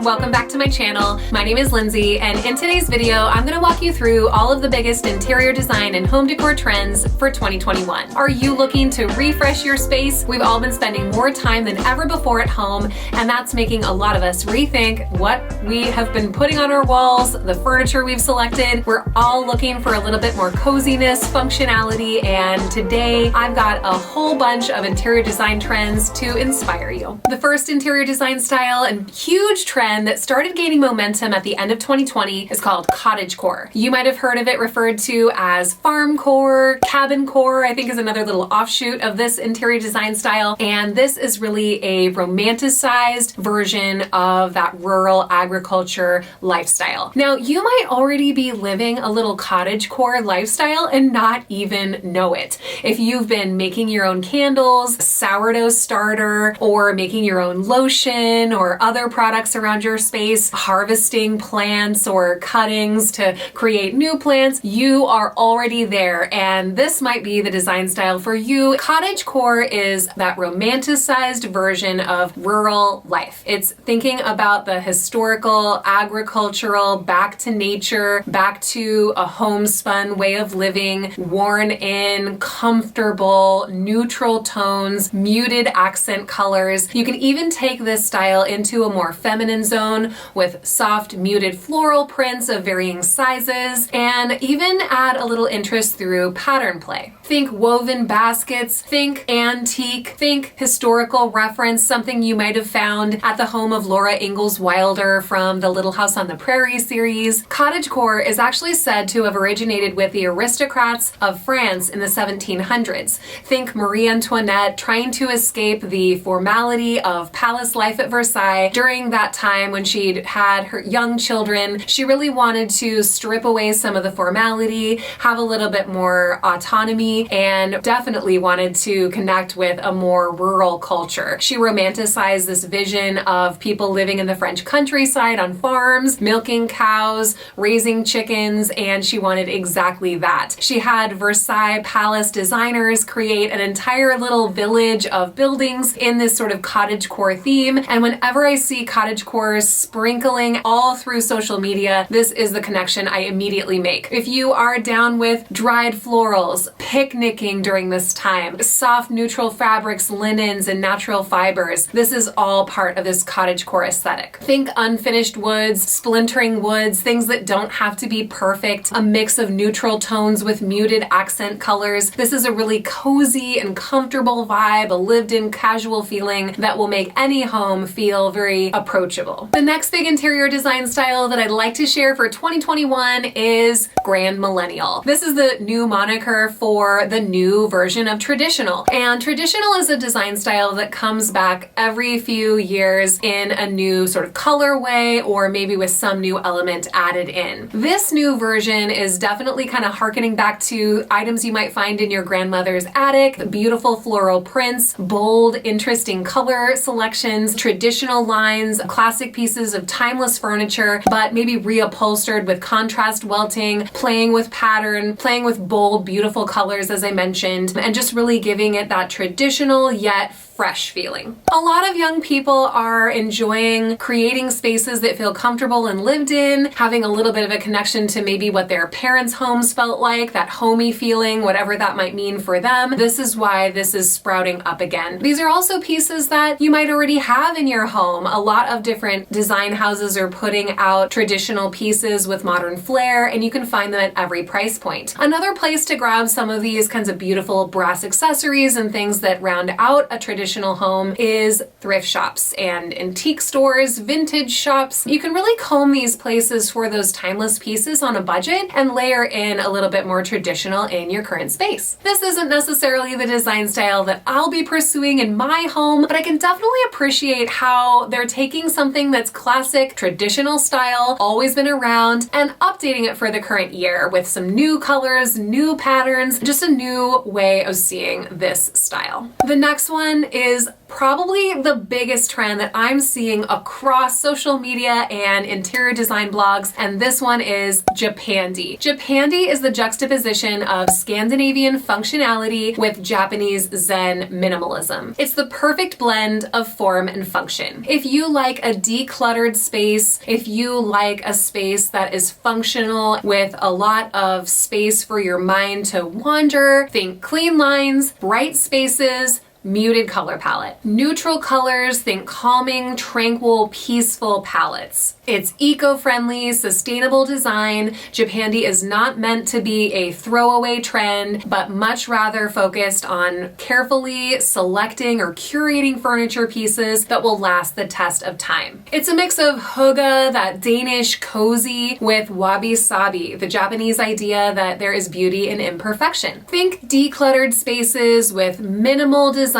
welcome back to my channel. My name is Lindsay, and in today's video, I'm gonna walk you through all of the biggest interior design and home decor trends for 2021. Are you looking to refresh your space? We've all been spending more time than ever before at home, and that's making a lot of us rethink what we have been putting on our walls, the furniture we've selected. We're all looking for a little bit more coziness, functionality, and today I've got a whole bunch of interior design trends to inspire you. The first interior design style and huge trend that started gaining momentum at the end of 2020 is called cottagecore. You might have heard of it referred to as farmcore, cabincore, I think is another little offshoot of this interior design style. And this is really a romanticized version of that rural agriculture lifestyle. Now, you might already be living a little cottagecore lifestyle and not even know it. If you've been making your own candles, sourdough starter, or making your own lotion or other products around your space, harvesting plants or cuttings to create new plants, you are already there, and this might be the design style for you. Cottagecore is that romanticized version of rural life. It's thinking about the historical, agricultural, back to nature, back to a homespun way of living, worn in, comfortable, neutral tones, muted accent colors. You can even take this style into a more feminine zone with soft, muted floral prints of varying sizes, and even add a little interest through pattern play. Think woven baskets, think antique, think historical reference, something you might have found at the home of Laura Ingalls Wilder from the Little House on the Prairie series. Cottagecore is actually said to have originated with the aristocrats of France in the 1700s. Think Marie Antoinette trying to escape the formality of palace life at Versailles during that time when she'd had her young children. She really wanted to strip away some of the formality, have a little bit more autonomy, and definitely wanted to connect with a more rural culture. She romanticized this vision of people living in the French countryside on farms, milking cows, raising chickens, and she wanted exactly that. She had Versailles palace designers create an entire little village of buildings in this sort of cottagecore theme, and whenever I see cottagecore sprinkling all through social media, this is the connection I immediately make. If you are down with dried florals, picnicking during this time, soft neutral fabrics, linens, and natural fibers, this is all part of this cottagecore aesthetic. Think unfinished woods, splintering woods, things that don't have to be perfect, a mix of neutral tones with muted accent colors. This is a really cozy and comfortable vibe, a lived-in casual feeling that will make any home feel very approachable. The next big interior design style that I'd like to share for 2021 is Grandmillennial. This is the new moniker for the new version of traditional. And traditional is a design style that comes back every few years in a new sort of colorway or maybe with some new element added in. This new version is definitely kind of harkening back to items you might find in your grandmother's attic, beautiful floral prints, bold, interesting color selections, traditional lines, classic pieces of timeless furniture, but maybe reupholstered with contrast welting, playing with pattern, playing with bold, beautiful colors, as I mentioned, and just really giving it that traditional yet fresh feeling. A lot of young people are enjoying creating spaces that feel comfortable and lived in, having a little bit of a connection to maybe what their parents' homes felt like, that homey feeling, whatever that might mean for them. This is why this is sprouting up again. These are also pieces that you might already have in your home. A lot of different design houses are putting out traditional pieces with modern flair, and you can find them at every price point. Another place to grab some of these kinds of beautiful brass accessories and things that round out a traditional home is thrift shops and antique stores, vintage shops. You can really comb these places for those timeless pieces on a budget and layer in a little bit more traditional in your current space. This isn't necessarily the design style that I'll be pursuing in my home, but I can definitely appreciate how they're taking something that's classic, traditional style, always been around, and updating it for the current year with some new colors, new patterns, just a new way of seeing this style. The next one is probably the biggest trend that I'm seeing across social media and interior design blogs, and this one is Japandi. Japandi is the juxtaposition of Scandinavian functionality with Japanese Zen minimalism. It's the perfect blend of form and function. If you like a decluttered space, if you like a space that is functional with a lot of space for your mind to wander, think clean lines, bright spaces, muted color palette. Neutral colors, think calming, tranquil, peaceful palettes. It's eco-friendly, sustainable design. Japandi is not meant to be a throwaway trend, but much rather focused on carefully selecting or curating furniture pieces that will last the test of time. It's a mix of hygge, that Danish cozy, with wabi-sabi, the Japanese idea that there is beauty in imperfection. Think decluttered spaces with minimal design,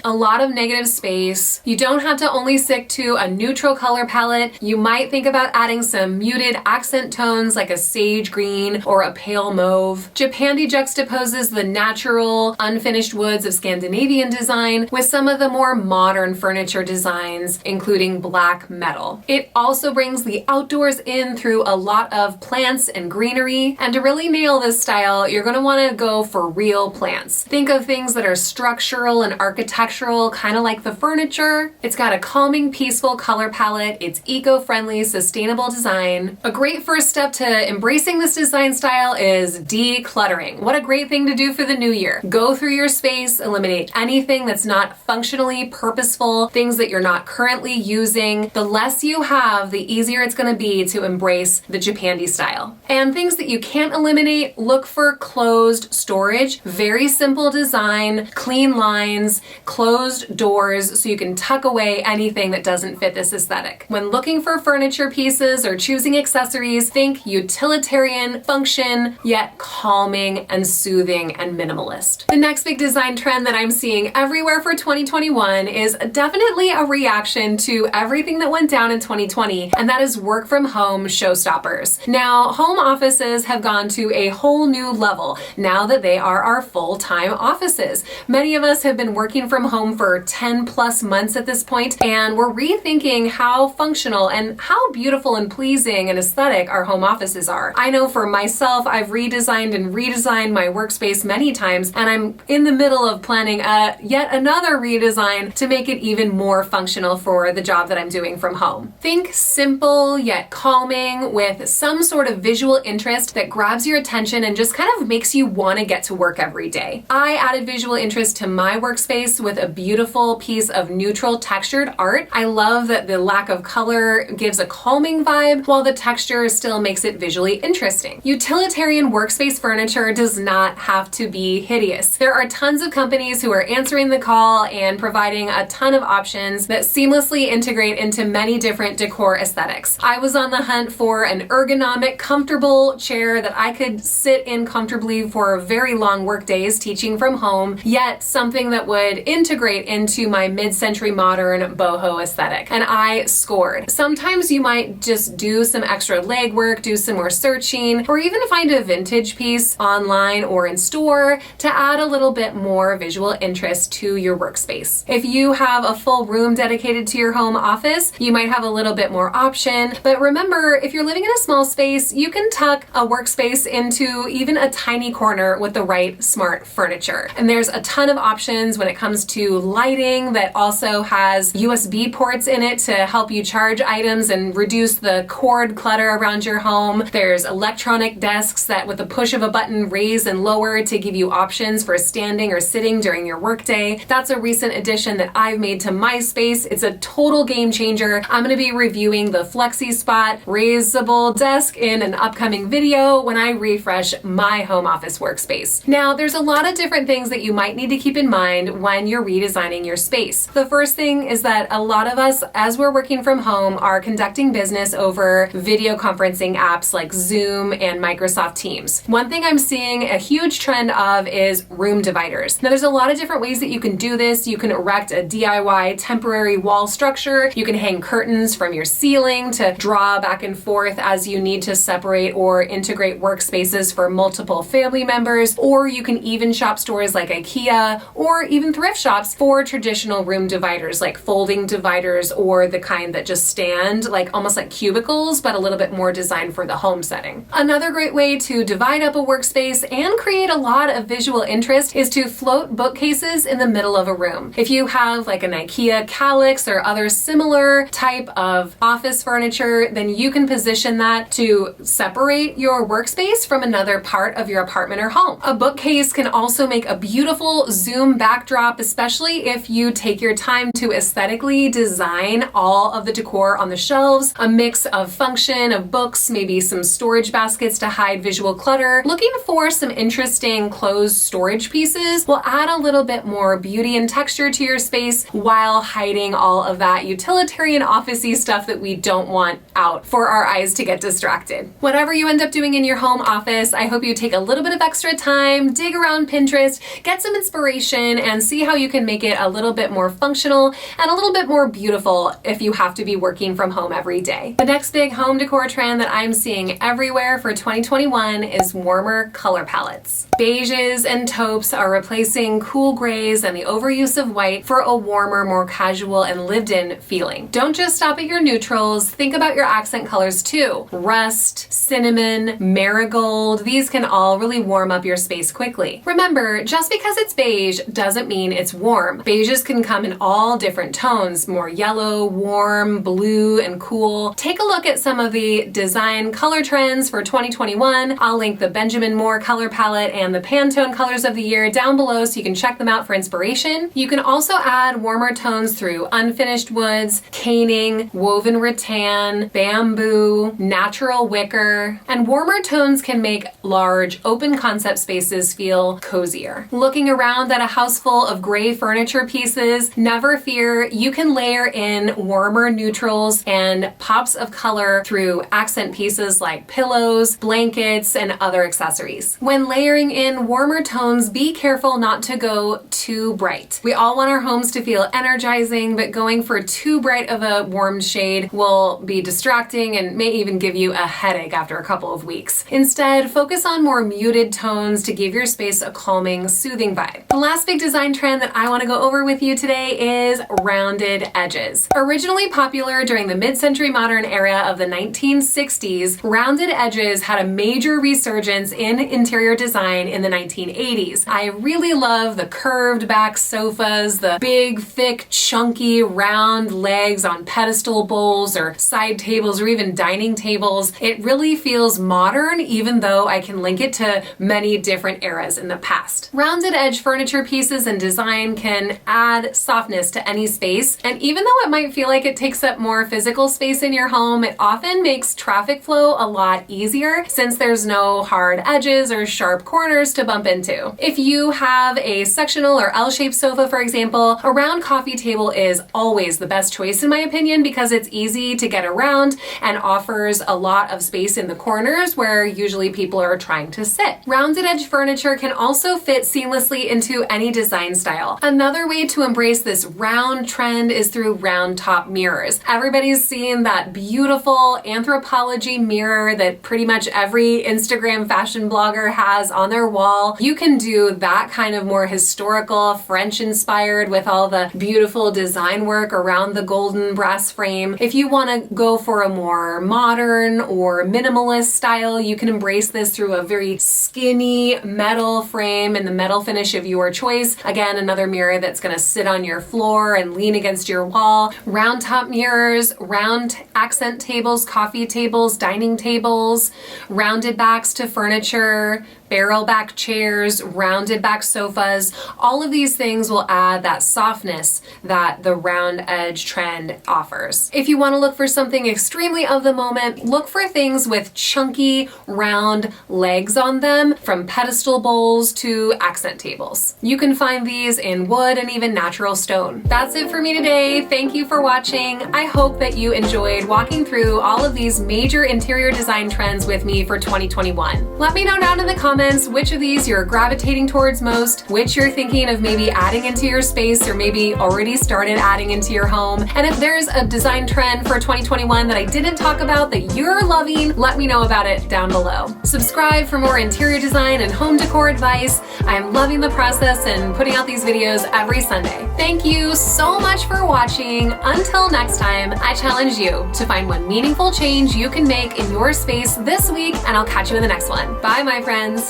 a lot of negative space. You don't have to only stick to a neutral color palette. You might think about adding some muted accent tones like a sage green or a pale mauve. Japandi juxtaposes the natural, unfinished woods of Scandinavian design with some of the more modern furniture designs, including black metal. It also brings the outdoors in through a lot of plants and greenery. And to really nail this style, you're going to want to go for real plants. Think of things that are structural and architectural, kind of like the furniture. It's got a calming, peaceful color palette. It's eco-friendly, sustainable design. A great first step to embracing this design style is decluttering. What a great thing to do for the new year. Go through your space, eliminate anything that's not functionally purposeful, things that you're not currently using. The less you have, the easier it's going to be to embrace the Japandi style. And things that you can't eliminate, look for closed storage. Very simple design, clean lines, closed doors so you can tuck away anything that doesn't fit this aesthetic. When looking for furniture pieces or choosing accessories, think utilitarian, function, yet calming and soothing and minimalist. The next big design trend that I'm seeing everywhere for 2021 is definitely a reaction to everything that went down in 2020, and that is work from home showstoppers. Now, home offices have gone to a whole new level now that they are our full-time offices. Many of us have been working from home for 10 plus months at this point, and we're rethinking how functional and how beautiful and pleasing and aesthetic our home offices are. I know for myself, I've redesigned and redesigned my workspace many times, and I'm in the middle of planning yet another redesign to make it even more functional for the job that I'm doing from home. Think simple yet calming with some sort of visual interest that grabs your attention and just kind of makes you want to get to work every day. I added visual interest to my workspace with a beautiful piece of neutral textured art. I love that the lack of color gives a calming vibe while the texture still makes it visually interesting. Utilitarian workspace furniture does not have to be hideous. There are tons of companies who are answering the call and providing a ton of options that seamlessly integrate into many different decor aesthetics. I was on the hunt for an ergonomic, comfortable chair that I could sit in comfortably for very long work days teaching from home, yet something that would integrate into my mid-century modern boho aesthetic. And I scored. Sometimes you might just do some extra legwork, do some more searching, or even find a vintage piece online or in store to add a little bit more visual interest to your workspace. If you have a full room dedicated to your home office, you might have a little bit more option. But remember, if you're living in a small space, you can tuck a workspace into even a tiny corner with the right smart furniture. And there's a ton of options when it comes to lighting that also has USB ports in it to help you charge items and reduce the cord clutter around your home. There's electronic desks that with the push of a button raise and lower to give you options for standing or sitting during your workday. That's a recent addition that I've made to my space. It's a total game changer. I'm going to be reviewing the Flexi Spot raisable desk in an upcoming video when I refresh my home office workspace. Now, there's a lot of different things that you might need to keep in mind when you're redesigning your space. The first thing is that a lot of us, as we're working from home, are conducting business over video conferencing apps like Zoom and Microsoft Teams. One thing I'm seeing a huge trend of is room dividers. Now, there's a lot of different ways that you can do this. You can erect a DIY temporary wall structure. You can hang curtains from your ceiling to draw back and forth as you need to separate or integrate workspaces for multiple family members, or you can even shop stores like IKEA or even even thrift shops for traditional room dividers, like folding dividers or the kind that just stand like almost like cubicles, but a little bit more designed for the home setting. Another great way to divide up a workspace and create a lot of visual interest is to float bookcases in the middle of a room. If you have like an IKEA Kallax or other similar type of office furniture, then you can position that to separate your workspace from another part of your apartment or home. A bookcase can also make a beautiful zoom backdrop, especially if you take your time to aesthetically design all of the decor on the shelves, a mix of function of books, maybe some storage baskets to hide visual clutter. Looking for some interesting closed storage pieces will add a little bit more beauty and texture to your space while hiding all of that utilitarian office-y stuff that we don't want out for our eyes to get distracted. Whatever you end up doing in your home office, I hope you take a little bit of extra time, dig around Pinterest, get some inspiration, and see how you can make it a little bit more functional and a little bit more beautiful if you have to be working from home every day. The next big home decor trend that I'm seeing everywhere for 2021 is warmer color palettes. Beiges and taupes are replacing cool grays and the overuse of white for a warmer, more casual and lived-in feeling. Don't just stop at your neutrals, think about your accent colors too. Rust, cinnamon, marigold, these can all really warm up your space quickly. Remember, just because it's beige doesn't mean it's warm. Beiges can come in all different tones, more yellow, warm, blue, and cool. Take a look at some of the design color trends for 2021. I'll link the Benjamin Moore color palette and the Pantone colors of the year down below so you can check them out for inspiration. You can also add warmer tones through unfinished woods, caning, woven rattan, bamboo, natural wicker, and warmer tones can make large open concept spaces feel cozier. Looking around at a house full of gray furniture pieces, never fear, you can layer in warmer neutrals and pops of color through accent pieces like pillows, blankets, and other accessories. When layering in warmer tones, be careful not to go too bright. We all want our homes to feel energizing, but going for too bright of a warm shade will be distracting and may even give you a headache after a couple of weeks. Instead, focus on more muted tones to give your space a calming, soothing vibe. The last big design trend that I want to go over with you today is rounded edges. Originally popular during the mid-century modern era of the 1960s, rounded edges had a major resurgence in interior design in the 1980s. I really love the curved back sofas, the big, thick, chunky, round legs on pedestal bowls or side tables or even dining tables. It really feels modern, even though I can link it to many different eras in the past. Rounded edge furniture pieces and design can add softness to any space, and even though it might feel like it takes up more physical space in your home, it often makes traffic flow a lot easier since there's no hard edges or sharp corners to bump into. If you have a sectional or L-shaped sofa, for example, a round coffee table is always the best choice in my opinion because it's easy to get around and offers a lot of space in the corners where usually people are trying to sit. Rounded edge furniture can also fit seamlessly into any design style. Another way to embrace this round trend is through round top mirrors. Everybody's seen that beautiful Anthropologie mirror that pretty much every Instagram fashion blogger has on their wall. You can do that kind of more historical, French inspired with all the beautiful design work around the golden brass frame. If you want to go for a more modern or minimalist style, you can embrace this through a very skinny metal frame and the metal finish of your choice. Again, another mirror that's going to sit on your floor and lean against your wall. Round top mirrors, round accent tables, coffee tables, dining tables, rounded backs to furniture, barrel back chairs, rounded back sofas. All of these things will add that softness that the round edge trend offers. If you want to look for something extremely of the moment, look for things with chunky round legs on them, from pedestal bowls to accent tables. You can find these in wood and even natural stone. That's it for me today. Thank you for watching. I hope that you enjoyed walking through all of these major interior design trends with me for 2021. Let me know down in the comments comments which of these you're gravitating towards most, which you're thinking of maybe adding into your space or maybe already started adding into your home. And if there's a design trend for 2021 that I didn't talk about that you're loving, let me know about it down below. Subscribe for more interior design and home decor advice. I'm loving the process and putting out these videos every Sunday. Thank you so much for watching. Until next time, I challenge you to find one meaningful change you can make in your space this week, and I'll catch you in the next one. Bye, my friends.